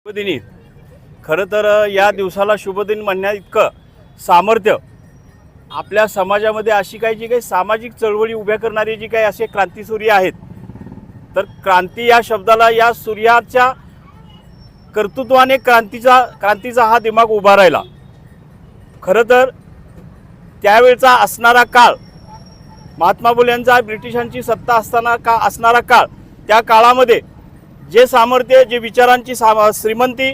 शुभदिनी खरं तर या दिवसाला शुभदिन म्हणण्या इतकं सामर्थ्य आपल्या समाजामध्ये अशी काही सामाजिक चळवळी उभ्या करणारे जी काही असे क्रांतीसूर्य आहेत, तर क्रांती या शब्दाला या सूर्याच्या कर्तृत्वाने क्रांतीचा हा दिमाग उभा राहिला। खरं तर त्यावेळचा असणारा काळ, महात्मा फुले यांचा ब्रिटिशांची सत्ता असताना असणारा काळ, त्या काळामध्ये जे सामर्थ्य, जे विचारांची श्रीमंती,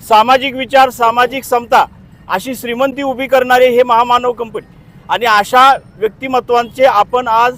सामाजिक विचार, सामाजिक समता अशी श्रीमंती उभी करणारे हे महामानव कंपनी आणि अशा व्यक्तिमत्वांचे आपण आज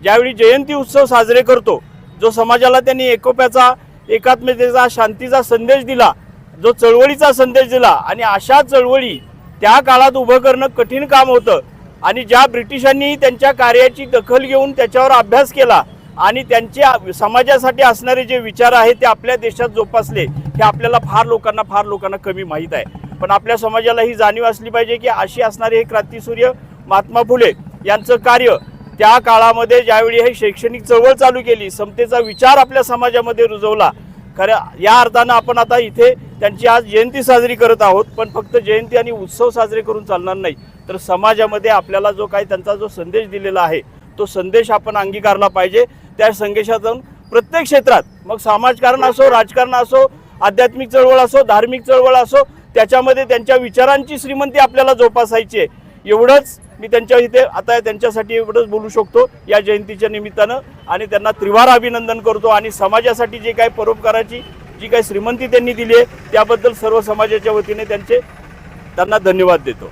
ज्यावेळी जयंती उत्सव साजरे करतो, जो समाजाला त्यांनी एकोप्याचा, एकात्मतेचा, शांतीचा संदेश दिला, जो चळवळीचा संदेश दिला आणि अशा चळवळी त्या काळात उभं करणं कठीण काम होतं आणि ज्या ब्रिटिशांनी त्यांच्या कार्याची दखल घेऊन त्याच्यावर अभ्यास केला आणि त्यांचे समाजासाठी असणारे जे विचार आहेत ते आपल्या देशात जोपासले, हे आपल्याला फार लोकांना कमी माहीत आहे। पण आपल्या समाजाला ही जाणीव असली पाहिजे की अशी असणारे हे क्रांतीसूर्य महात्मा फुले यांचं कार्य त्या काळामध्ये ज्यावेळी हे शैक्षणिक चळवळ चालू केली, समतेचा विचार आपल्या समाजामध्ये रुजवला, खरं या अर्थानं आपण आता इथे त्यांची आज जयंती साजरी करत आहोत। पण फक्त जयंती आणि उत्सव साजरे करून चालणार नाही, तर समाजामध्ये आपल्याला जो काही त्यांचा जो संदेश दिलेला आहे तो संदेश आपण अंगीकारला पाहिजे। त्या संदेशातून प्रत्येक क्षेत्रात, मग समाजकारण असो, राजकारण असो, आध्यात्मिक चळवळ असो, धार्मिक चळवळ असो, त्याच्यामध्ये त्यांच्या विचारांची श्रीमंती आपल्याला जोपासायची आहे। एवढंच मी त्यांच्या इथे आता त्यांच्यासाठी एवढंच बोलू शकतो या जयंतीच्या निमित्तानं आणि त्यांना त्रिवार अभिनंदन करतो आणि समाजासाठी जे काही परोपकाराची जी काही श्रीमंती त्यांनी दिली आहे त्याबद्दल सर्व समाजाच्या वतीने त्यांना धन्यवाद देतो।